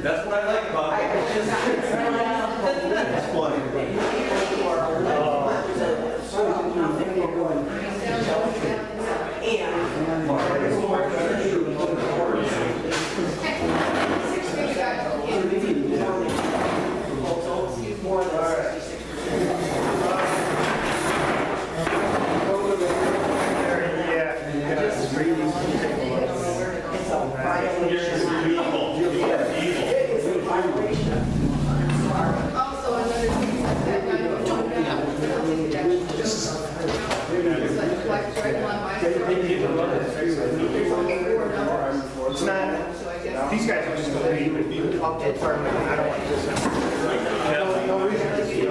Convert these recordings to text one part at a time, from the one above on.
That's what I like about it. That's funny. It's not, these guys are just going to be up to permanent. I don't want this. No reason to see it.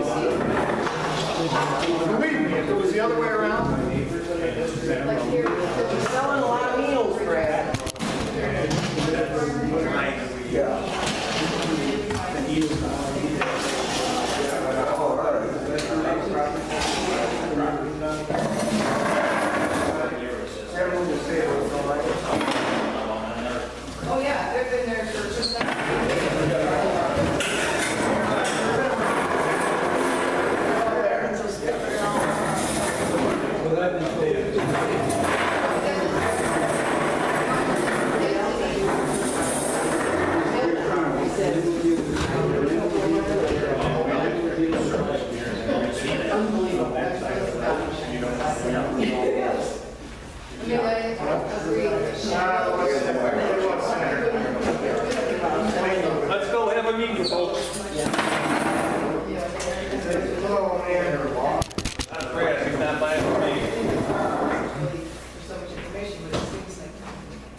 Believe me, if it was the other way around, You're selling a lot of meals, Brad. Oh yeah, they've been there for just that. Let's go have a meeting, folks. oh man, That's Brad, he's not buying for me. There's so much information, but it seems like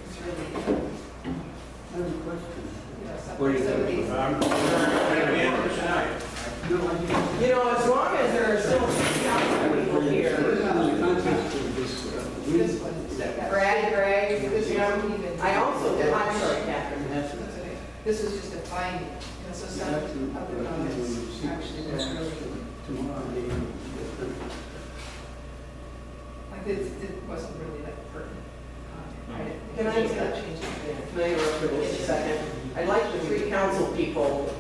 it's really, What do you think? You know, as long as there are still people here. Brad, Greg, I also did, I'm sorry, Catherine. this is just a finding, and so some of the comments actually was really, like it wasn't really that pertinent. Can I Just that change Can I interrupt for just a second? I'd like the three council people.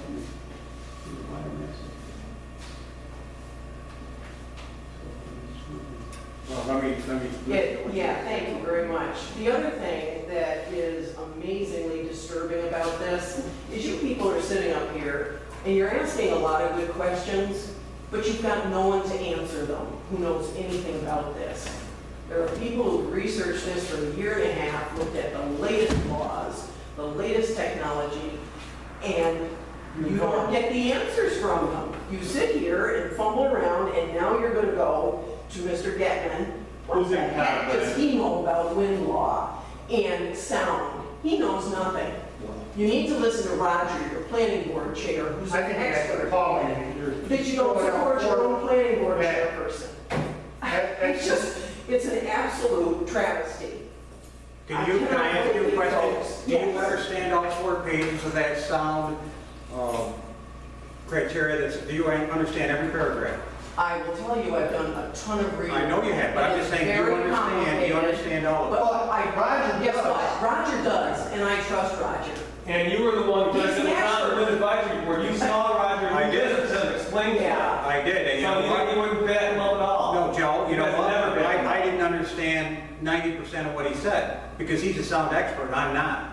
Yeah, thank you very much. The other thing that is amazingly disturbing about this is you people are sitting up here and you're asking a lot of good questions, but you've got no one to answer them who knows anything about this. There are people who researched this for a year and a half, looked at the latest laws, the latest technology, and you don't get the answers from them. You sit here and fumble around, and now you're going to go to Mr. Getman. What the heck does he know about wind law and sound? He knows nothing. You need to listen to Roger, your planning board chair, who's I an think you guys expert. are calling That you don't support your own planning board chairperson. That's just, It's an absolute travesty. Can I ask you a question? Do you understand all 4 pages of that sound criteria? Do you understand every paragraph? I will tell you, I've done a ton of reading. I know you have, but I'm just saying, do you understand all of it? But Roger, guess what? Roger does, and I trust Roger. And you were the one who He's presented an the expert. Conservation Advisory Board. You saw Roger, I you did. listened to him explain to you. Yeah. I did, and you So know what? you wouldn't bat him up at all. No, 90% of what he said, because he's a sound expert, I'm not.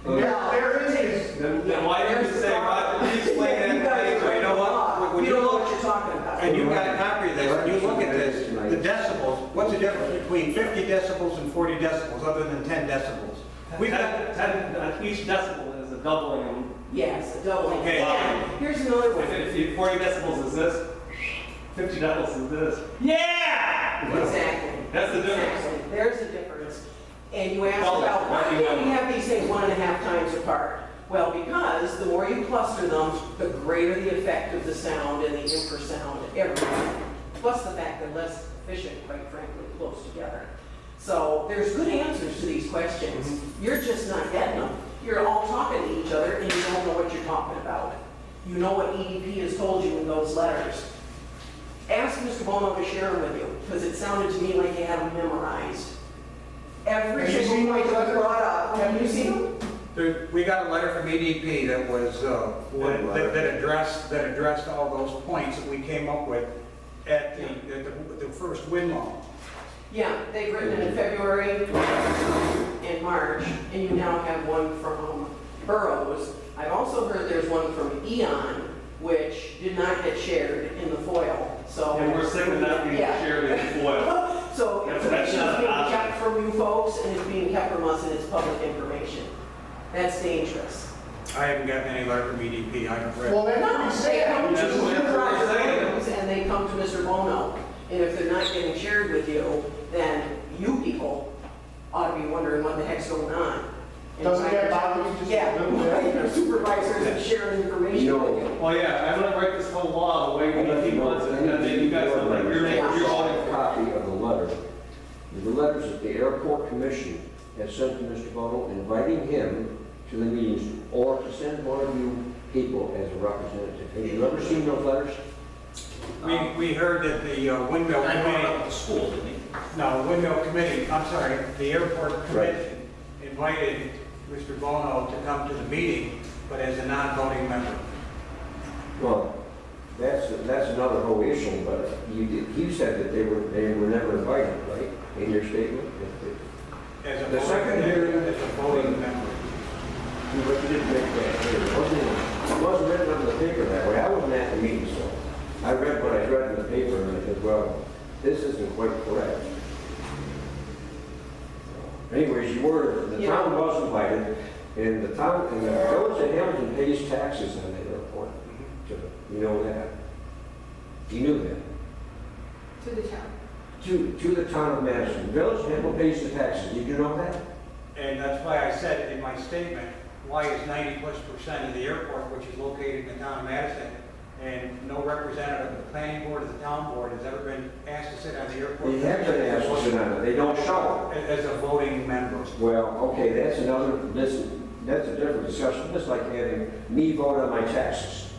There is, Then why didn't you say, Roger, please explain that? You guys You know what? When You you don't know look- what you're talking about. And you've got a copy of this, and you look at this, the decibels, what's the difference between 50 decibels and 40 decibels, other than 10 decibels? We've got, 10, each decibel is a doubling. Yes, a doubling. Okay. And here's another one. If 40 decibels is this, 50 decibels is this. Yeah! Exactly. That's the difference. Exactly. There's a difference. And you asked Tell us, about, what why do you can't we know? have these things 1.5 times apart? Well, because the more you cluster them, the greater the effect of the sound and the infrasound, everything. Plus the fact they're less efficient, quite frankly, close together. So there's good answers to these questions. You're just not getting them. You're all talking to each other and you don't know what you're talking about. You know what EDP has told you in those letters. Ask Mr. Bono to share them with you, because it sounded to me like you have them memorized. Every Have you seen single point those that's letters? brought up, have you seen them? we got a letter from EDP that was, that addressed all those points that we came up with at the first wind law. Yeah, they've written it in February and March, and you now have one from Burroughs. I've also heard there's one from Eon, which did not get shared in the FOIL, so. And we're sick of that being Yeah. shared in foil. So That's information not is an being option. kept from you folks, and it's being kept from us, and it's public information. That's dangerous. I haven't gotten any letter from EDP, I haven't read. well, then No, you they say come to That's what Supervisor everybody's saying. Williams, and they come to Mr. Bono. And if they're not getting shared with you, then you people ought to be wondering what the heck's going on. And Doesn't why that you're- bother you just a Yeah, little bit? why your supervisors are sharing information You with know, you. Well, yeah, I'm gonna write this whole law the way he wants it, and then you guys look like you're voting a for copy of the letter. The letters that the airport commission has sent to Mr. Bono inviting him to the meetings or to send one of you people as a representative. Have you ever seen those letters? We heard that the windmill committee, the school, didn't he? no, windmill committee, I'm sorry, the airport commission invited Mr. Bono to come to the meeting, but as a non-voting member. Well, that's another whole issue, but you said that they were never invited, right, in your statement? As a The second hearing- as a voting member. But you didn't make that clear. It wasn't written on the paper that way. I wasn't at the meeting, so I read what I read in the paper and I said, well, this isn't quite correct. Anyways, the town was invited, and the village of Hamilton pays taxes on the airport. You know that? You knew that? To the town. To the town of Madison. The village of Hamilton pays the taxes. Did you know that? And that's why I said in my statement, why is 90+% of the airport, which is located in the town of Madison, and no representative of the planning board or the town board has ever been asked to sit on the airport? They have been asked to sit on it. They don't show it. As a voting member. Well, okay, that's a different discussion. That's like having me vote on my taxes.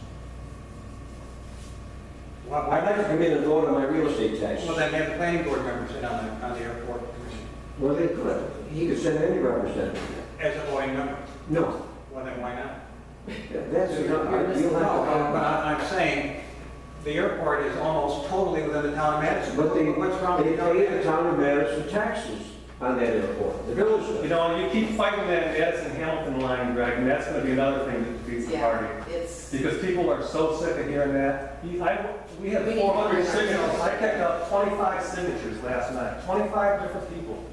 I'd like to come in and vote on my real estate taxes. Well, then have the planning board members sit on the airport commission Well, they could. He could send any representative. as a voting member. No, Well, then why not? that's enough. You'll No, have but to. I'm saying the airport is almost totally within the town of Madison. But What's wrong with they the town of pay the Madison? town of Madison taxes on that airport. The village You does. know, you keep fighting that Madison-Hamilton line, Greg, and that's gonna be another thing that defeats the party. It's, Because people are so sick of hearing that. We had 400 signatures, I picked up 25 signatures last night, 25 different people.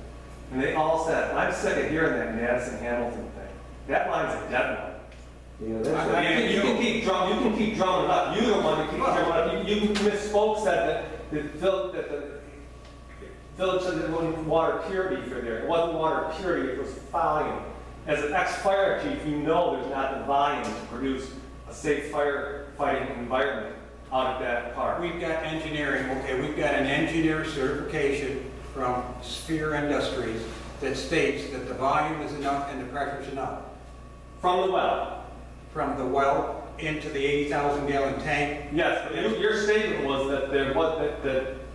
And they all said, I'm sick of hearing that Madison-Hamilton thing. That line's a dead one. You know, that's. You can keep drumming it up. You're the one that keeps drumming it up. You misspoke, said that the village said that it wasn't water purity for there. It wasn't water purity, it was volume. As an ex-fire chief, you know there's not the volume to produce a safe firefighting environment out of that park. We've got engineering, okay, we've got an engineer certification from Sphere Industries that states that the volume is enough and the pressure is enough. From the well. From the well into the 80,000 gallon tank. Yes, but your statement was that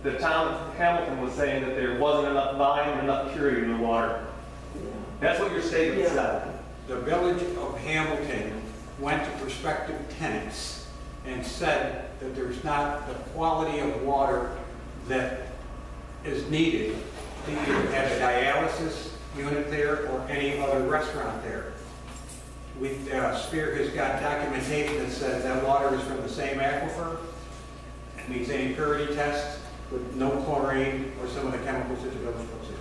the town of Hamilton was saying that there wasn't enough volume and enough purity in the water. That's what your statement Yeah. said. The village of Hamilton went to prospective tenants and said that there's not the quality of water that is needed to either have a dialysis unit there or any other restaurant there. Spear has got documentation that says that water is from the same aquifer. It meets any purity test with no chlorine or some of the chemicals that the village puts in.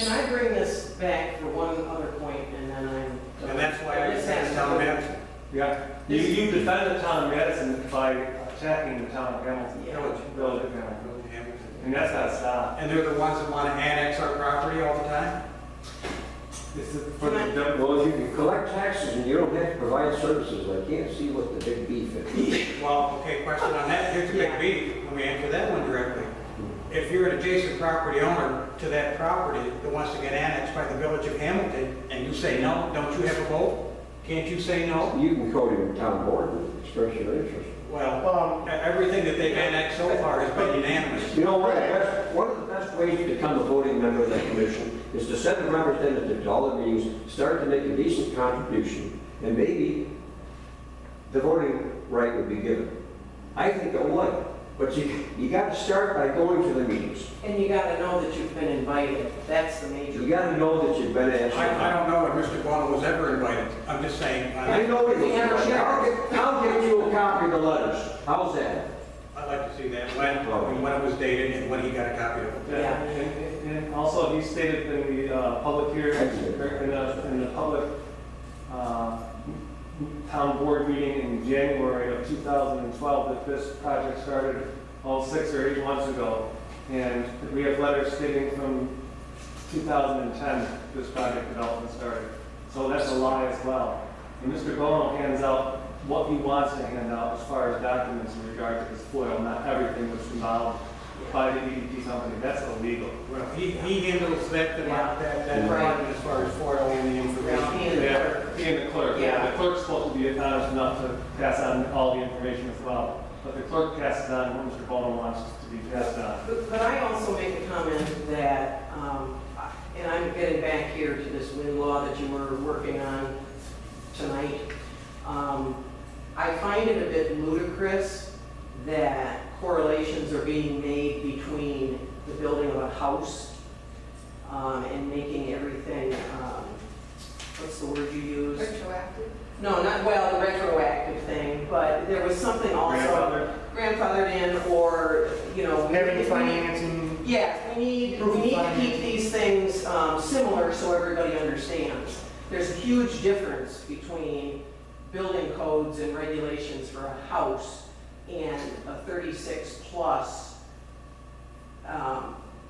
Can I bring this back for one other point, and then I'm... And that's why I This said has the to town go- manager. Yeah, you defend the town of Madison by attacking the town of Hamilton, Yeah. village of Hamilton. And that's gotta stop. And they're the ones that want to annex our property all the time? This is for the, Well, if you can collect taxes and you don't have to provide services, I can't see what the big beef is. Well, okay, question on that. Here's a big beef. Let me answer that one directly. If you're an adjacent property owner to that property that wants to get annexed by the village of Hamilton, and you say no, don't you have a vote? Can't you say no? You can go to the town board and express your interest. Well, everything that they've annexed so far has been unanimous. You know what, one of the best ways to become a voting member of that commission is to send a representative to all the meetings, start to make a decent contribution, and maybe the voting right would be given. I think it would, but you got to start by going to the meetings. And you gotta know that you've been invited. That's the major... You got to know that you've been asked. I don't know if Mr. Bono was ever invited. I'm just saying. I know it was. I'll get you a copy of the letters. How's that? I'd like to see that, when it was dated and when he got a copy of it. Yeah. and also he stated in the public hearing, in the public town board meeting in January of 2012 that this project started 6 or 8 months ago. And we have letters stating from 2010 this project development started. So that's a lie as well. And Mr. Bono hands out what he wants to hand out as far as documents in regard to this FOIL, not everything that's involved by the EDP company. That's illegal. Well, he handles that Right. part as far as FOIL and the information. He and the Yeah, clerk. he and the clerk. Yeah. The clerk's supposed to be honest enough to pass on all the information as well. But the clerk passes on what Mr. Bono wants to be passed on. But I also make a comment that, and I'm getting back here to this wind law that you were working on tonight. I find it a bit ludicrous that correlations are being made between the building of a house and making everything, what's the word you use? Retroactive? No, not, well, the retroactive thing, but there was something also. Grandfathered in, or, you know. Having we- financing. Yes, we need Proof of to keep financing. these things similar so everybody understands. There's a huge difference between building codes and regulations for a house and a 36-plus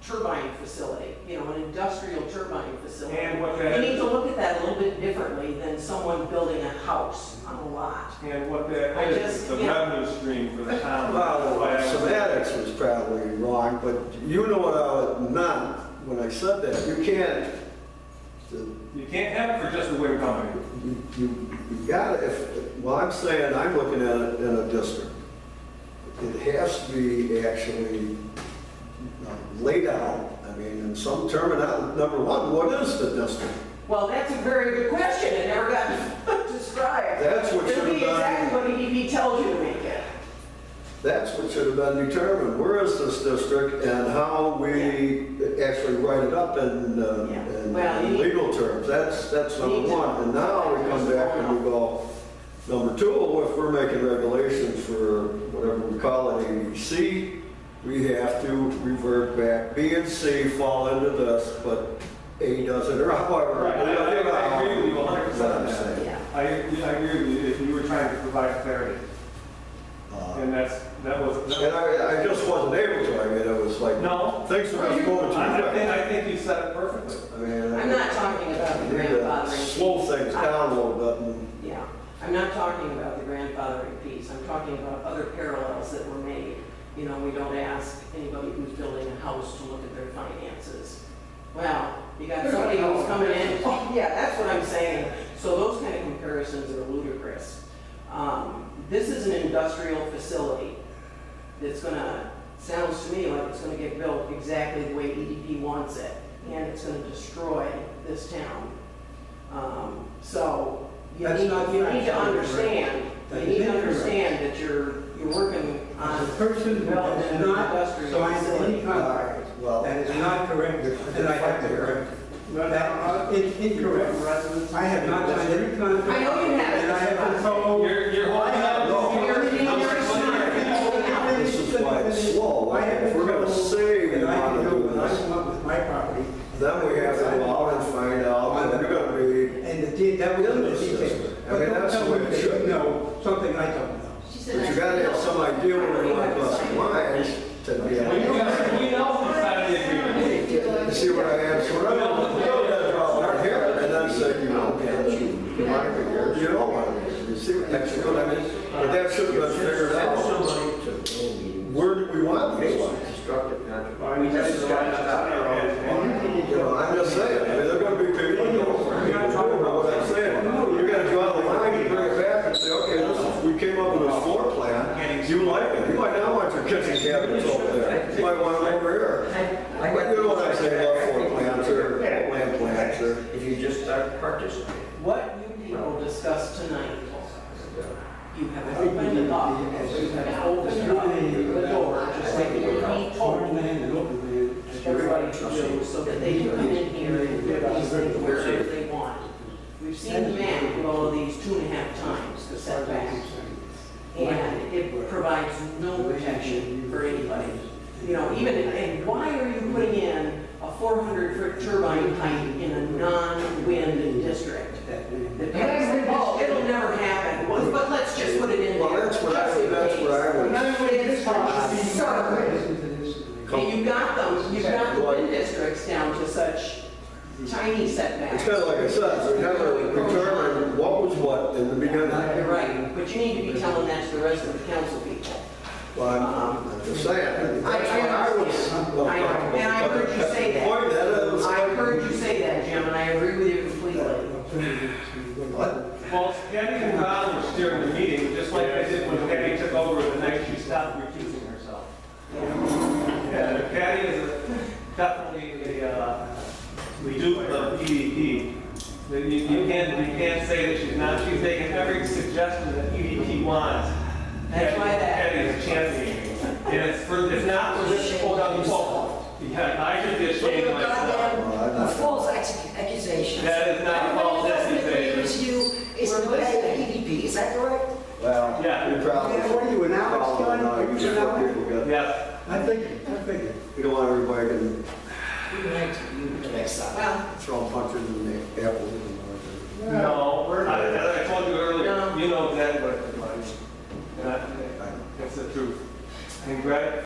turbine facility, you know, an industrial turbine facility. And what that We need is, to look at that a little bit differently than someone building a house on a lot. and what that I is, just- the yeah. revenue stream for the town. Well, semantics was probably wrong, but you know what I meant when I said that. You can't, You can't have it for just the wind company. you got it, well, I'm saying, I'm looking at it in a district. It has to be actually laid out, I mean, in some terminology. Number one, what is the district? Well, that's a very good question. It never got described. That's what It'll should be have exactly been, what EDP tells you to make it. that's what should have been determined. Where is this district and how we actually write it up in Well, you need- legal terms? That's You number need to- one. And now we come back and we go, number two, if we're making regulations for whatever we call it, ABC, we have to revert back. B and C fall into this, but A doesn't, or however. Right, I agree with you 100% on That's what I'm that. saying. Yeah. I agree with you if you were trying to provide clarity. And that was. And I just wasn't able to. I mean, it was like, No. things are just going too I quick. think you said it perfectly. I mean, I'm not talking about the we need to grandfathering. slow things down a little bit. And Yeah, I'm not talking about the grandfathering piece. I'm talking about other parallels that were made. You know, we don't ask anybody who's building a house to look at their finances. Well, you got somebody who's coming in, oh, yeah, that's what I'm saying. So those kind of comparisons are ludicrous. This is an industrial facility that's gonna, sounds to me like it's gonna get built exactly the way EDP wants it, and it's gonna destroy this town. So you That's need, not you need to factually understand, you That need is to incorrect. understand that you're working on The person who development does of an not industrial sign any facility. contract Well, That is not correct, and I have to correct. That is incorrect. I have not signed any contract. I know you haven't. And I have been told. You're holding up. You're being very smart. this is why it's slow. I have been If we're gonna told say we that I wanna can go do when I this, come up with my property, then we have to go out and find out that we're gonna be, and that was in the details. I But mean, don't that's tell the way me it that should you be. know something I don't know. She but said you gotta have some idea where we want to cross the lines to be. We know who's signed the agreement. You see what I have? So we're gonna draw our hair and then say, you know, you want it here, you don't want it. You see what I mean? But that should have been figured out. Where do we want these lines? Constructive contract. You know, I'm just saying, I mean, they're gonna be people who know what I'm saying. You gotta draw the line, you bring it back and say, okay, we came up with this floor plan, you like it. You might not want your kitchen cabinets over there, you might want them over here. But you know what I'm saying about floor plans or land plans or. If you just start participating. What you people discussed tonight, you have opened it up, you have opened up the door, just like you need told everybody to do, so that they can come in here and do these things wherever they want. We've seen the map with all of these 2.5 times the setbacks, and it provides no protection for anybody. You know, and why are you putting in a 400-foot turbine height in a non-wind district? It'll never happen, but let's just put it in Well, there. that's what I would. It's absurd. And you've got the wind districts down to such tiny setbacks. It's kind of like I said, we never determined what was what in the beginning. You're right, but you need to be telling that to the rest of the council people. Well, I'm just saying. That's I what I was. I know, and I heard you say that. Point that out. I heard you say that, Jim, and I agree with you completely. Well, Patty and Ron were steering the meeting, just like I did when Patty took over the night she stopped recusing herself. Yeah, Patty is definitely the dupe of EDP. You can't say that she's not. She's taking every suggestion that EDP wants. That's why Patty is championing. And it's not for this quote unquote. Yeah, I should get shamed myself. A false accusation. That is not a false accusation. Is to pay EDP, is that correct? Well, Yeah. you probably. Yeah, what are you, an Alex Probably guy? not. Are you Just an what Alex? people get. Yes. I figured. We don't want everybody getting We might do the next time. Well, throwing punches in the apples. No, we're not. As I told you earlier, No. you know exactly what it was. It's the truth. And Greg,